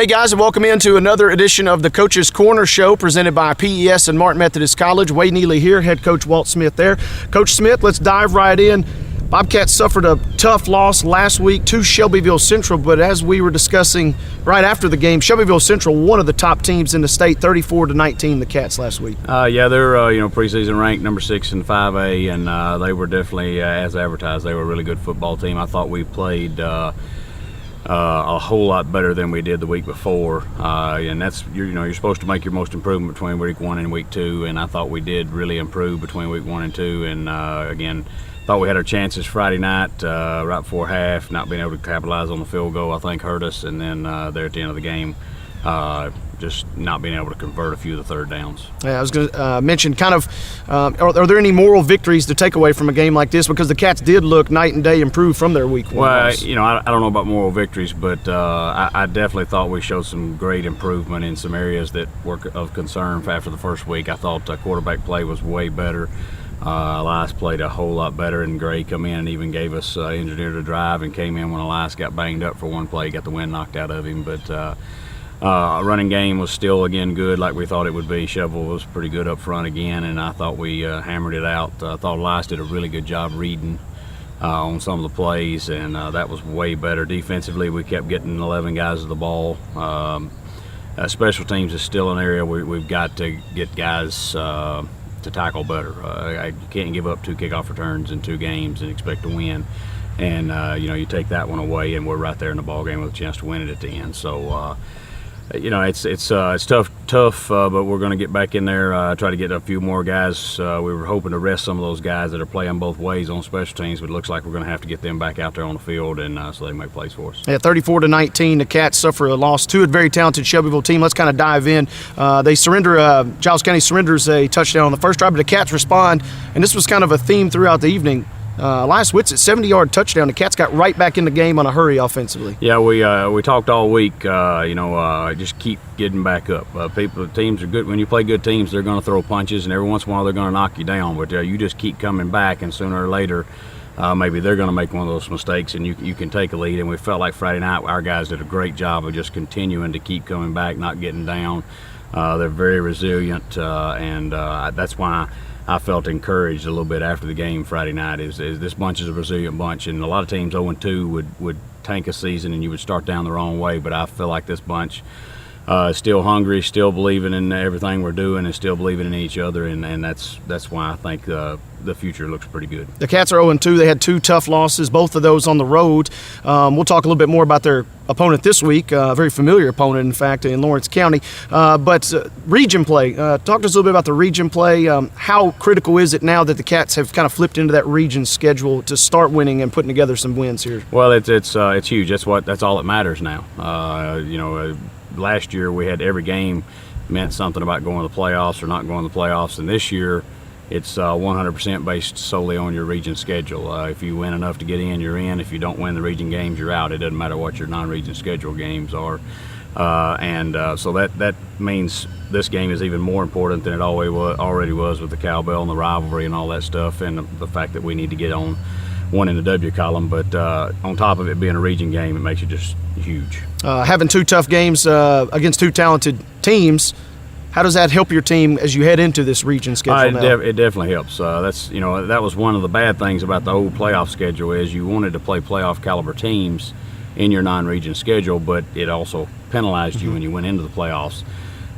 Hey guys, and welcome into another edition of the Coach's Corner Show presented by PES and Martin Methodist College. Wade Neely here, head coach Walt Smith there. Coach Smith, let's dive right in. Bobcats suffered a tough loss last week to Shelbyville Central, but as we were discussing right after the game, Shelbyville Central, one of the top teams in the state, 34-19, the Cats last week. Yeah, they're preseason ranked number 6 in 5A, and they were definitely, as advertised, they were a really good football team. I thought we played a whole lot better than we did the week before, and that's you're supposed to make your most improvement between week 1 and week 2, and I thought we did really improve between week 1 and 2, and again, thought we had our chances Friday night right before half. Not being able to capitalize on the field goal I think hurt us, and then there at the end of the game, just not being able to convert a few of the third downs. Yeah, I was going to mention are there any moral victories to take away from a game like this? Because the Cats did look night and day improved from their week 1 loss. Well, I don't know about moral victories, but I definitely thought we showed some great improvement in some areas that were of concern after the first week. I thought quarterback play was way better. Elias played a whole lot better, and Gray come in and even gave us engineered a drive and came in when Elias got banged up for one play, got the wind knocked out of him, but running game was still, again, good like we thought it would be. Shovel was pretty good up front again, and I thought we hammered it out. I thought Elias did a really good job reading on some of the plays, and that was way better. Defensively, we kept getting 11 guys to the ball. Special teams is still an area we've got to get guys to tackle better. I can't give up 2 kickoff returns in 2 games and expect to win. And, you take that one away, and we're right there in the ball game with a chance to win it at the end. So, it's tough, but we're going to get back in there, try to get a few more guys. We were hoping to rest some of those guys that are playing both ways on special teams, but it looks like we're going to have to get them back out there on the field, and so they make plays for us. Yeah, 34-19, the Cats suffer a loss to a very talented Shelbyville team. Let's kind of dive in. They surrender. Giles County surrenders a touchdown on the first drive, but the Cats respond, and this was kind of a theme throughout the evening. Elias Witt's 70-yard touchdown. The Cats got right back in the game on a hurry offensively. Yeah, we talked all week. Just keep getting back up. Teams are good. When you play good teams, they're going to throw punches, and every once in a while they're going to knock you down. But you just keep coming back, and sooner or later, maybe they're going to make one of those mistakes, and you can take a lead. And we felt like Friday night our guys did a great job of just continuing to keep coming back, not getting down. They're very resilient, and that's why I felt encouraged a little bit after the game Friday night. Is this bunch is a resilient bunch, and a lot of teams 0-2 would tank a season and you would start down the wrong way, but I feel like this bunch is still hungry, still believing in everything we're doing, and still believing in each other, and that's why I think the future looks pretty good. The Cats are 0-2. They had 2 tough losses, both of those on the road. We'll talk a little bit more about their opponent this week, a very familiar opponent, in fact, in Lawrence County. But region play, talk to us a little bit about the region play. How critical is it now that the Cats have kind of flipped into that region schedule to start winning and putting together some wins here? Well, it's huge. That's all that matters now. Last year we had every game meant something about going to the playoffs or not going to the playoffs, and this year it's 100% based solely on your region schedule. If you win enough to get in, you're in. If you don't win the region games, you're out. It doesn't matter what your non-region schedule games are. So that means this game is even more important than it already was with the cowbell and the rivalry and all that stuff, and the fact that we need to get on one in the W column. But on top of it being a region game, it makes it just huge. Having 2 tough games against 2 talented teams, how does that help your team as you head into this region schedule now? It definitely helps. That was one of the bad things about the old playoff schedule is you wanted to play playoff caliber teams in your non-region schedule, but it also penalized you when you went into the playoffs.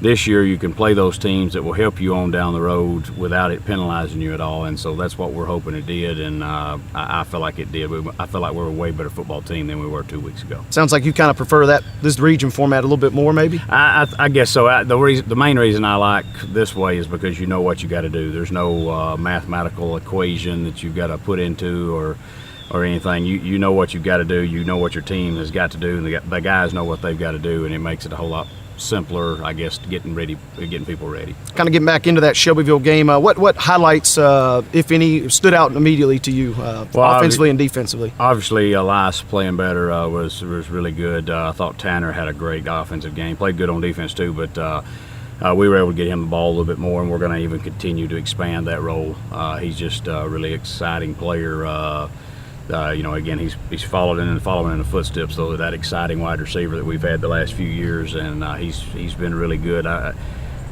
This year you can play those teams that will help you on down the road without it penalizing you at all, and so that's what we're hoping it did, and I feel like it did. I feel like we're a way better football team than we were 2 weeks ago. Sounds like you kind of prefer this region format a little bit more, maybe? I guess so. The main reason I like this way is because you know what you got to do. There's no mathematical equation that you've got to put into or anything. You know what you've got to do. You know what your team has got to do, and the guys know what they've got to do, and it makes it a whole lot simpler, I guess, getting people ready. Kind of getting back into that Shelbyville game, what highlights, if any, stood out immediately to you, offensively and defensively? Obviously, Elias playing better was really good. I thought Tanner had a great offensive game, played good on defense too, but we were able to get him the ball a little bit more, and we're going to even continue to expand that role. He's just a really exciting player. Again, he's following in the footsteps of that exciting wide receiver that we've had the last few years, and he's been really good. I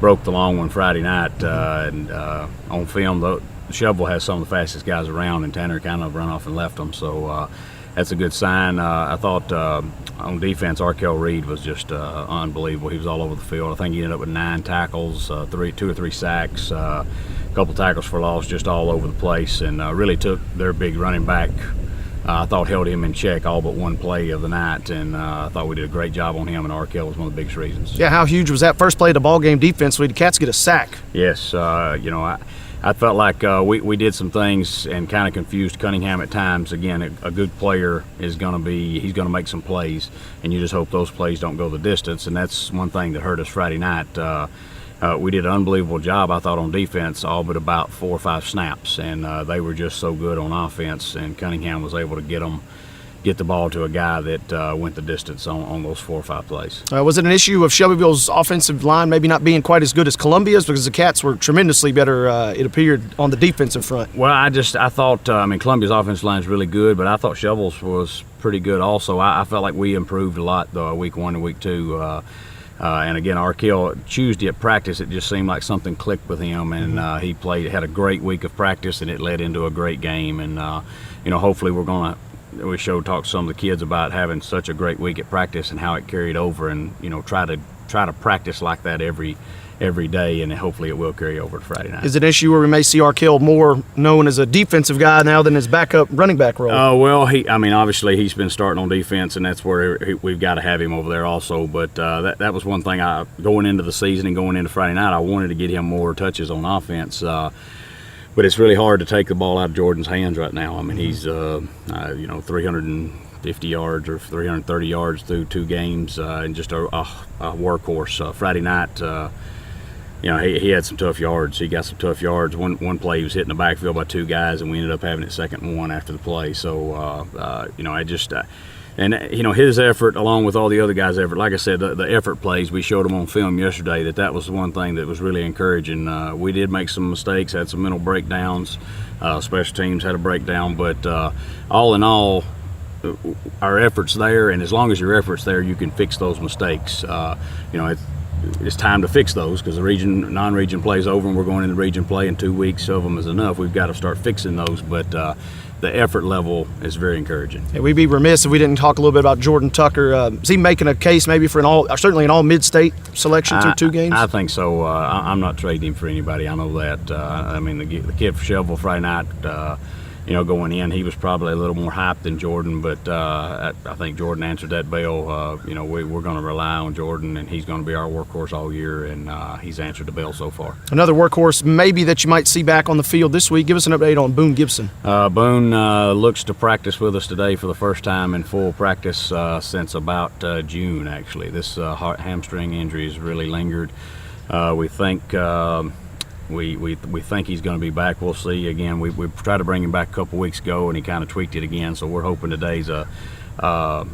broke the long one Friday night, and on film, Shelbyville has some of the fastest guys around, and Tanner kind of run off and left them. So that's a good sign. I thought on defense, Arkell Reed was just unbelievable. He was all over the field. I think he ended up with 9 tackles, 2 or 3 sacks, a couple tackles for loss, just all over the place, and really took their big running back. I thought held him in check all but one play of the night, and I thought we did a great job on him, and Arkell was one of the biggest reasons. Yeah, how huge was that first play of the ball game defensively? The Cats get a sack. Yes, I felt like we did some things and kind of confused Cunningham at times. Again, a good player he's going to make some plays, and you just hope those plays don't go the distance, and that's one thing that hurt us Friday night. We did an unbelievable job, I thought, on defense, all but about 4 or 5 snaps, and they were just so good on offense, and Cunningham was able to get the ball to a guy that went the distance on those 4 or 5 plays. Was it an issue of Shelbyville's offensive line maybe not being quite as good as Columbia's, because the Cats were tremendously better, it appeared, on the defensive front? Well, I thought, Columbia's offensive line is really good, but I thought Shelbyville's was pretty good also. I felt like we improved a lot week 1 and week 2. And again, Arkell, Tuesday at practice, it just seemed like something clicked with him, and he had a great week of practice, and it led into a great game. And hopefully we talk to some of the kids about having such a great week at practice and how it carried over, and try to practice like that every day, and hopefully it will carry over to Friday night. Is it an issue where we may see Arkell more known as a defensive guy now than his backup running back role? Well, obviously he's been starting on defense, and that's where we've got to have him over there also. But that was one thing going into the season and going into Friday night, I wanted to get him more touches on offense. But it's really hard to take the ball out of Jordan's hands right now. I mean, he's 350 yards or 330 yards through 2 games, and just a workhorse. Friday night, he had some tough yards. He got some tough yards. One play he was hitting the backfield by 2 guys, and we ended up having it 2nd and 1 after the play. So, his effort, along with all the other guys' effort, like I said, the effort plays, we showed them on film yesterday that was one thing that was really encouraging. We did make some mistakes, had some mental breakdowns. Special teams had a breakdown, but all in all, our effort's there, and as long as your effort's there, you can fix those mistakes. It's time to fix those, because the non-region play's over, and we're going into region play, and 2 weeks of them is enough. We've got to start fixing those, but the effort level is very encouraging. And we'd be remiss if we didn't talk a little bit about Jordan Tucker. Is he making a case maybe for certainly an all mid-state selection through 2 games? I think so. I'm not trading him for anybody. I know that. The kid for Shelbyville Friday night, going in, he was probably a little more hyped than Jordan, but I think Jordan answered that bell. We're going to rely on Jordan, and he's going to be our workhorse all year, and he's answered the bell so far. Another workhorse maybe that you might see back on the field this week. Give us an update on Boone Gibson. Boone looks to practice with us today for the first time in full practice since about June, actually. This hamstring injury has really lingered. We think We think he's going to be back. We'll see. Again, we tried to bring him back a couple weeks ago, and he kind of tweaked it again. So we're hoping today's a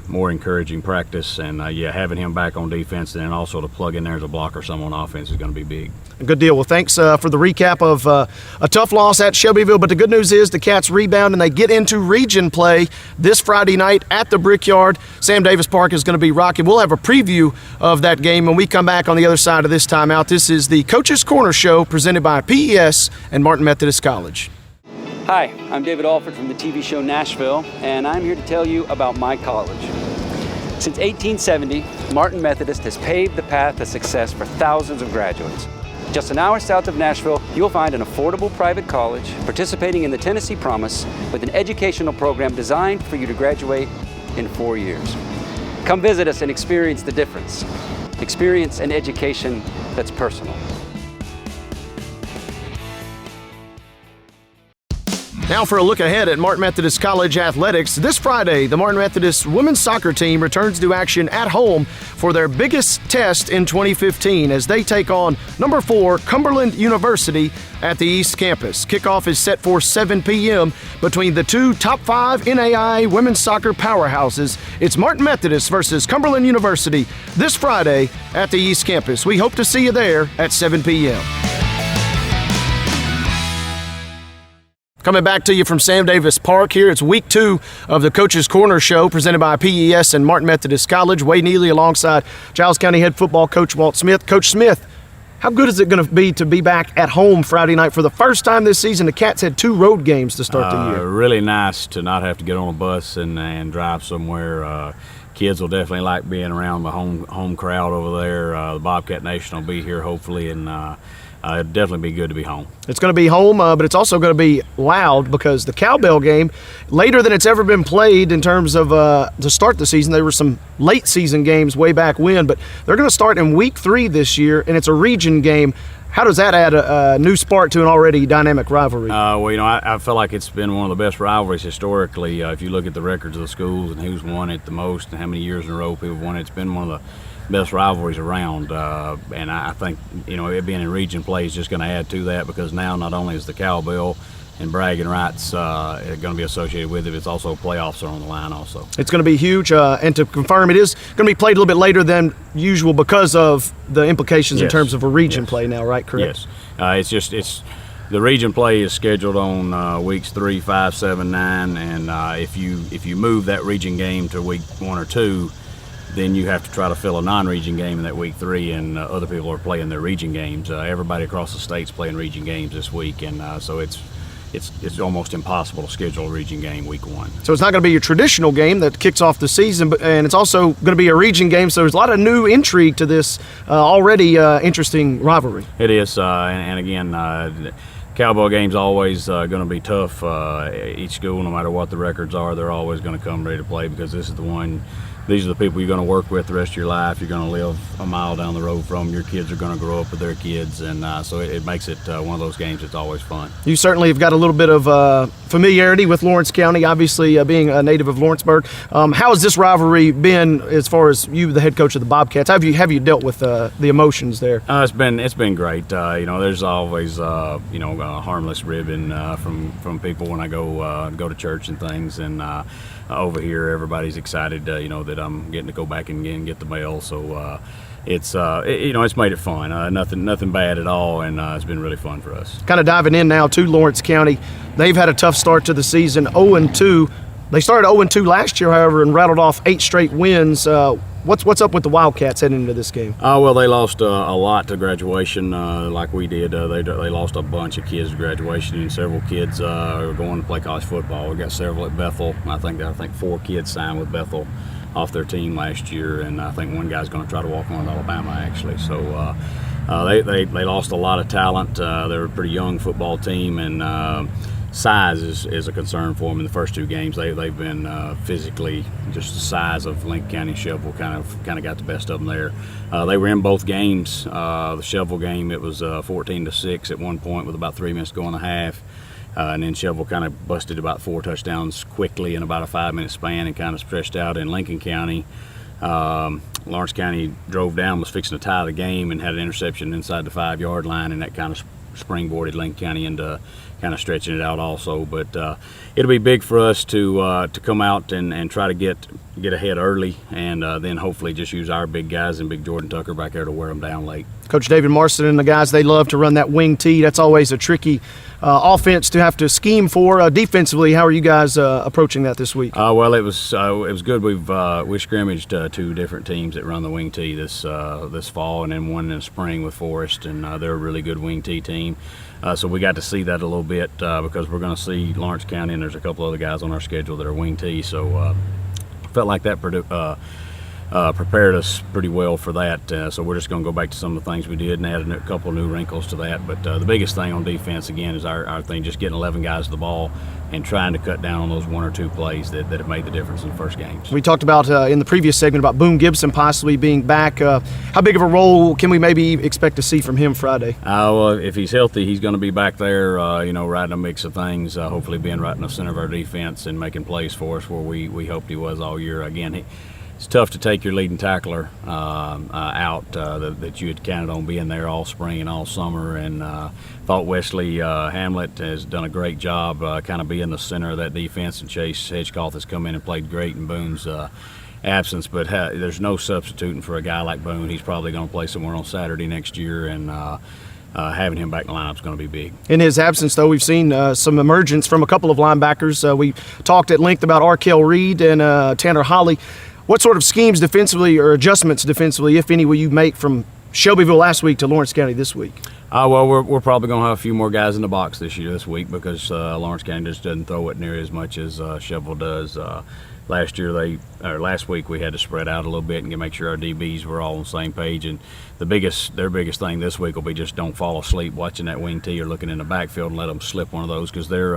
more encouraging practice. And, having him back on defense and then also to plug in there as a blocker some on offense is going to be big. Good deal. Well, thanks for the recap of a tough loss at Shelbyville. But the good news is the Cats rebound, and they get into region play this Friday night at the Brickyard. Sam Davis Park is going to be rocking. We'll have a preview of that game when we come back on the other side of this timeout. This is the Coach's Corner Show presented by PES and Martin Methodist College. Hi, I'm David Alford from the TV show Nashville, and I'm here to tell you about my college. Since 1870, Martin Methodist has paved the path to success for thousands of graduates. Just an hour south of Nashville, you'll find an affordable private college participating in the Tennessee Promise with an educational program designed for you to graduate in 4 years. Come visit us and experience the difference. Experience an education that's personal. Now for a look ahead at Martin Methodist College athletics. This Friday, the Martin Methodist women's soccer team returns to action at home for their biggest test in 2015 as they take on number 4 Cumberland University at the East Campus. Kickoff is set for 7 p.m. between the 2 top 5 NAIA women's soccer powerhouses. It's Martin Methodist versus Cumberland University this Friday at the East Campus. We hope to see you there at 7 p.m. Coming back to you from Sam Davis Park here. It's week 2 of the Coach's Corner Show presented by PES and Martin Methodist College. Wade Neely alongside Giles County head football coach Walt Smith. Coach Smith, how good is it going to be back at home Friday night? For the first time this season, the Cats had 2 road games to start the year. Really nice to not have to get on a bus and drive somewhere. Kids will definitely like being around the home crowd over there. The Bobcat Nation will be here hopefully, and it'll definitely be good to be home. It's going to be home, but it's also going to be loud because the Cowbell game, later than it's ever been played in terms of to start the season. There were some late season games way back when, but they're going to start in week 3 this year, and it's a region game. How does that add a new spark to an already dynamic rivalry? Well, I feel like it's been one of the best rivalries historically. If you look at the records of the schools and who's won it the most and how many years in a row people have won it, it's been one of the best rivalries around, and I think it being in region play is just going to add to that, because now not only is the Cowbell and bragging rights going to be associated with it, it's also playoffs are on the line also. It's going to be huge, and to confirm, it is going to be played a little bit later than usual because of the implications in terms of a region play now, right? Correct? Yes. It's the region play is scheduled on weeks 3, 5, 7, 9, and if you move that region game to week 1 or 2, then you have to try to fill a non-region game in that week 3, and other people are playing their region games. Everybody across the state's playing region games this week, and so it's almost impossible to schedule a region game week 1. So it's not going to be your traditional game that kicks off the season, and it's also going to be a region game, so there's a lot of new intrigue to this already interesting rivalry. It is, and again, Cowboy game's always going to be tough. Each school, no matter what the records are, they're always going to come ready to play, because this is the one. These are the people you're going to work with the rest of your life. You're going to live a mile down the road from. Your kids are going to grow up with their kids, and so it makes it one of those games that's always fun. You certainly have got a little bit of familiarity with Lawrence County, obviously being a native of Lawrenceburg. How has this rivalry been as far as you, the head coach of the Bobcats? Have you dealt with the emotions there? It's been great. There's always harmless ribbing from people when I go to church and things, and over here everybody's excited that I'm getting to go back and get the mail, so it's made it fun. Nothing bad at all, and it's been really fun for us. Kind of diving in now to Lawrence County, they've had a tough start to the season, 0-2. They started 0-2 last year, however, and rattled off 8 straight wins. What's up with the Wildcats heading into this game? Well, they lost a lot to graduation, like we did. They lost a bunch of kids to graduation, and several kids are going to play college football. We got several at Bethel. I think 4 kids signed with Bethel off their team last year, and I think one guy's going to try to walk on to Alabama actually. So they lost a lot of talent. They're a pretty young football team, and size is a concern for them in the first 2 games. They've been physically, just the size of Lincoln County and Shelbyville kind of got the best of them there. They were in both games. The Shelbyville game, it was 14-6 at one point with about 3 minutes to go in the half. And then Shelbyville kind of busted about 4 touchdowns quickly in about a 5-minute span and kind of stretched out. In Lincoln County, Lawrence County drove down, was fixing to tie the game, and had an interception inside the 5-yard line, and that kind of springboarded Lincoln County into kind of stretching it out also. But it'll be big for us to come out and try to get ahead early, and then hopefully just use our big guys and big Jordan Tucker back there to wear them down late. Coach David Marston and the guys, they love to run that wing tee. That's always a tricky offense to have to scheme for. Defensively, how are you guys approaching that this week? Well, it was good. We scrimmaged 2 different teams that run the wing tee this fall, and then one in the spring with Forest, and they're a really good wing tee team. So we got to see that a little bit because we're going to see Lawrence County, and there's a couple other guys on our schedule that are wing tee. So felt like that prepared us pretty well for that. So we're just going to go back to some of the things we did and add a couple of new wrinkles to that. But the biggest thing on defense, again, is our thing, just getting 11 guys the ball and trying to cut down on those 1 or 2 plays that have made the difference in the first games. We talked about in the previous segment about Boone Gibson possibly being back. How big of a role can we maybe expect to see from him Friday? Well, if he's healthy, he's going to be back there, right in a mix of things, hopefully being right in the center of our defense and making plays for us where we hoped he was all year. Again, it's tough to take your leading tackler out that you had counted on being there all spring and all summer, and thought Wesley Hamlet has done a great job kind of being the center of that defense, and Chase Hedgecoth has come in and played great in Boone's absence, but there's no substituting for a guy like Boone. He's probably going to play somewhere on Saturday next year, and having him back in the lineup is going to be big. In his absence, though, we've seen some emergence from a couple of linebackers. We talked at length about Arkell Reed and Tanner Holly. What sort of schemes defensively or adjustments defensively, if any, will you make from Shelbyville last week to Lawrence County this week? Well, we're probably going to have a few more guys in the box this week because Lawrence County just doesn't throw it near as much as Shelbyville does. Last week we had to spread out a little bit and make sure our DBs were all on the same page. And their biggest thing this week will be just don't fall asleep watching that wing tee or looking in the backfield and let them slip one of those, because they're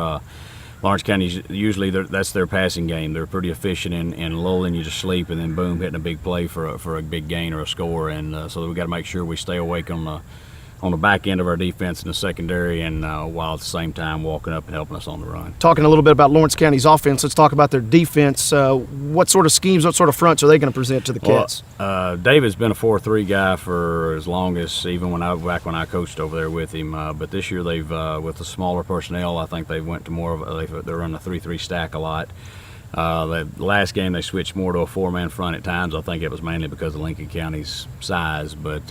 Lawrence County's usually that's their passing game. They're pretty efficient in lulling you to sleep and then boom, hitting a big play for a big gain or a score. And so we got to make sure we stay awake on the back end of our defense in the secondary, and while at the same time walking up and helping us on the run. Talking a little bit about Lawrence County's offense, let's talk about their defense. What sort of schemes, what sort of fronts are they going to present to the Cats? David's been a 4-3 guy for as long as even back when I coached over there with him. But this year they've with the smaller personnel, I think they went to more of they're running a 3-3 stack a lot. The last game they switched more to a 4-man front at times. I think it was mainly because of Lincoln County's size, but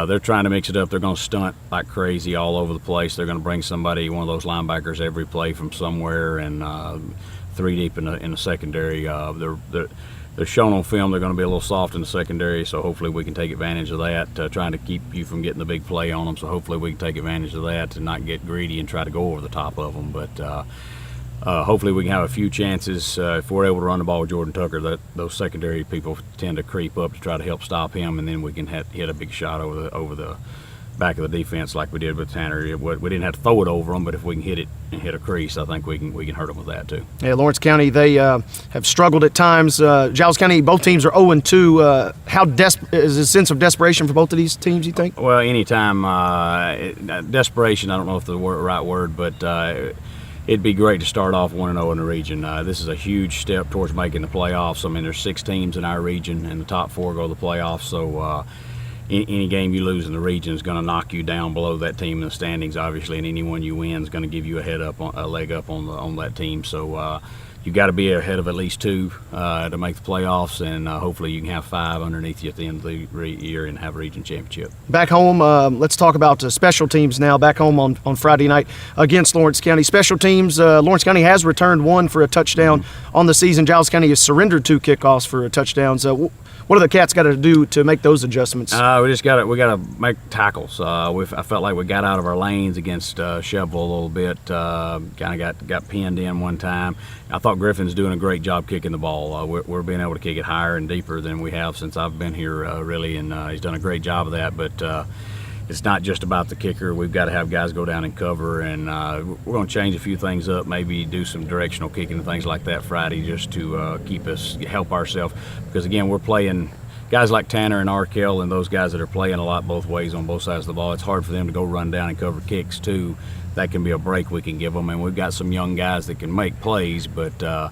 they're trying to mix it up. They're going to stunt like crazy all over the place. They're going to bring somebody, one of those linebackers, every play from somewhere, and 3 deep in the secondary. They're shown on film they're going to be a little soft in the secondary, so hopefully we can take advantage of that, trying to keep you from getting the big play on them. So hopefully we can take advantage of that and not get greedy and try to go over the top of them. But hopefully we can have a few chances if we're able to run the ball with Jordan Tucker. That those secondary people tend to creep up to try to help stop him, and then we can hit a big shot over the back of the defense like we did with Tanner. We didn't have to throw it over them, but if we can hit it and hit a crease, I think we can hurt them with that too. Yeah, Lawrence County, they have struggled at times. Giles County, both teams are 0-2. How is a sense of desperation for both of these teams, you think? Well, anytime desperation, I don't know if the right word, but it'd be great to start off 1-0 in the region. This is a huge step towards making the playoffs. I mean, there's 6 teams in our region, and the top 4 go to the playoffs. So any game you lose in the region is going to knock you down below that team in the standings, obviously, and any one you win is going to give you a leg up on that team. So you got to be ahead of at least 2 to make the playoffs, and hopefully you can have 5 underneath you at the end of the year and have a region championship. Back home, let's talk about special teams now. Back home on Friday night against Lawrence County. Special teams, Lawrence County has returned 1 for a touchdown on the season. Giles County has surrendered 2 kickoffs for touchdowns. What do the Cats got to do to make those adjustments? We got to make tackles. I felt like we got out of our lanes against Shelbyville a little bit. Kind of got pinned in one time. I thought Griffin's doing a great job kicking the ball. We're being able to kick it higher and deeper than we have since I've been here, really, and he's done a great job of that. But it's not just about the kicker. We've got to have guys go down and cover, and we're going to change a few things up, maybe do some directional kicking and things like that Friday just to help ourselves. Because, again, we're playing guys like Tanner and Arkell and those guys that are playing a lot both ways on both sides of the ball. It's hard for them to go run down and cover kicks, too. That can be a break we can give them, and we've got some young guys that can make plays, but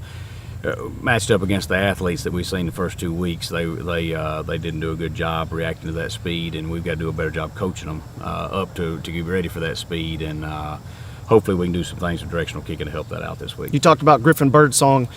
matched up against the athletes that we've seen the first 2 weeks, they didn't do a good job reacting to that speed, and we've got to do a better job coaching them up to get ready for that speed, and hopefully we can do some things with directional kicking to help that out this week. You talked about Griffin Birdsong.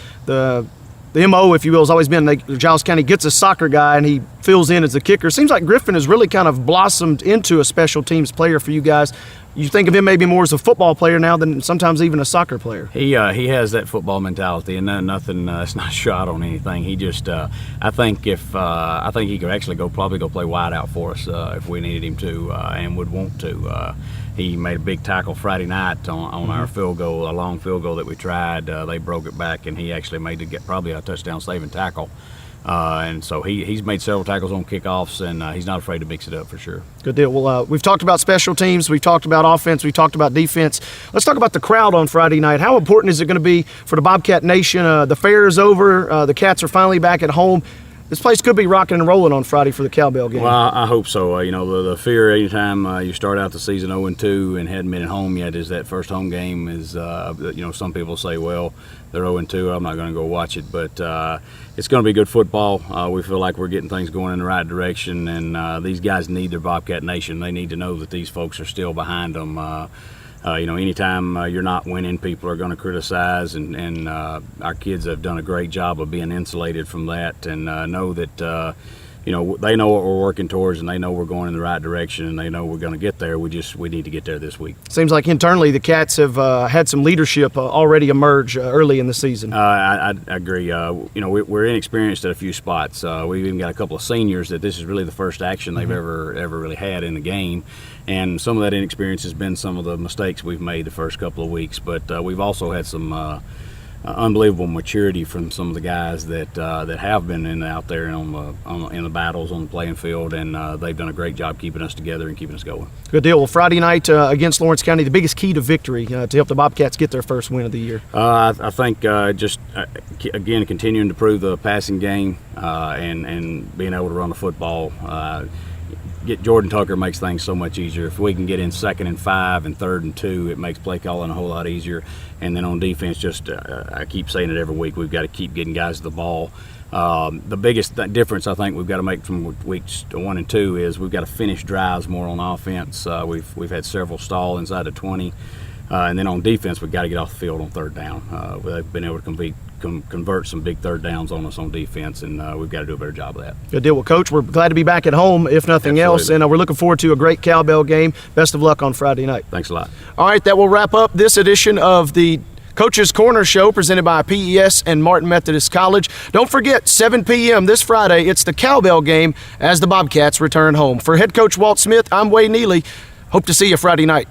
The MO, if you will, has always been Giles County gets a soccer guy and he fills in as a kicker. Seems like Griffin has really kind of blossomed into a special teams player for you guys. You think of him maybe more as a football player now than sometimes even a soccer player. He has that football mentality, and nothing. It's not shot on anything. He just, I think he could actually probably go play wide out for us if we needed him to, and would want to. He made a big tackle Friday night on our field goal, a long field goal that we tried. They broke it back, and he actually made probably a touchdown saving tackle. And so he's made several tackles on kickoffs, and he's not afraid to mix it up for sure. Good deal. Well, we've talked about special teams, we've talked about offense, we've talked about defense. Let's talk about the crowd on Friday night. How important is it going to be for the Bobcat Nation? The fair is over. The Cats are finally back at home. This place could be rocking and rolling on Friday for the Cowbell game. Well, I hope so. The fear anytime you start out the season 0-2 and hadn't been at home yet is that first home game is, some people say, well, they're 0-2, I'm not going to go watch it. But it's going to be good football. We feel like we're getting things going in the right direction, and these guys need their Bobcat Nation. They need to know that these folks are still behind them. Anytime you're not winning, people are going to criticize, and our kids have done a great job of being insulated from that, and know that they know what we're working towards, and they know we're going in the right direction, and they know we're going to get there. We need to get there this week. Seems like internally the Cats have had some leadership already emerge early in the season. I agree. We're inexperienced at a few spots. We've even got a couple of seniors that this is really the first action they've ever really had in the game. And some of that inexperience has been some of the mistakes we've made the first couple of weeks. But we've also had some unbelievable maturity from some of the guys that have been out there in the battles on the playing field, and they've done a great job keeping us together and keeping us going. Good deal. Well, Friday night against Lawrence County, the biggest key to victory to help the Bobcats get their first win of the year. I think just again continuing to prove the passing game and being able to run the football. Jordan Tucker makes things so much easier. If we can get in 2nd and 5 and 3rd and 2, it makes play calling a whole lot easier. And then on defense, I keep saying it every week, we've got to keep getting guys the ball. The biggest difference I think we've got to make from weeks 1 and 2 is we've got to finish drives more on offense. We've had several stall inside of 20. And then on defense, we've got to get off the field on 3rd down. They've been able to convert some big 3rd downs on us on defense, and we've got to do a better job of that. Good deal. Well, Coach, we're glad to be back at home, if nothing else, and we're looking forward to a great cowbell game. Best of luck on Friday night. Thanks a lot. All right, that will wrap up this edition of the Coach's Corner Show presented by PES and Martin Methodist College. Don't forget, 7 p.m. this Friday, it's the cowbell game as the Bobcats return home. For head coach Walt Smith, I'm Wade Neely. Hope to see you Friday night.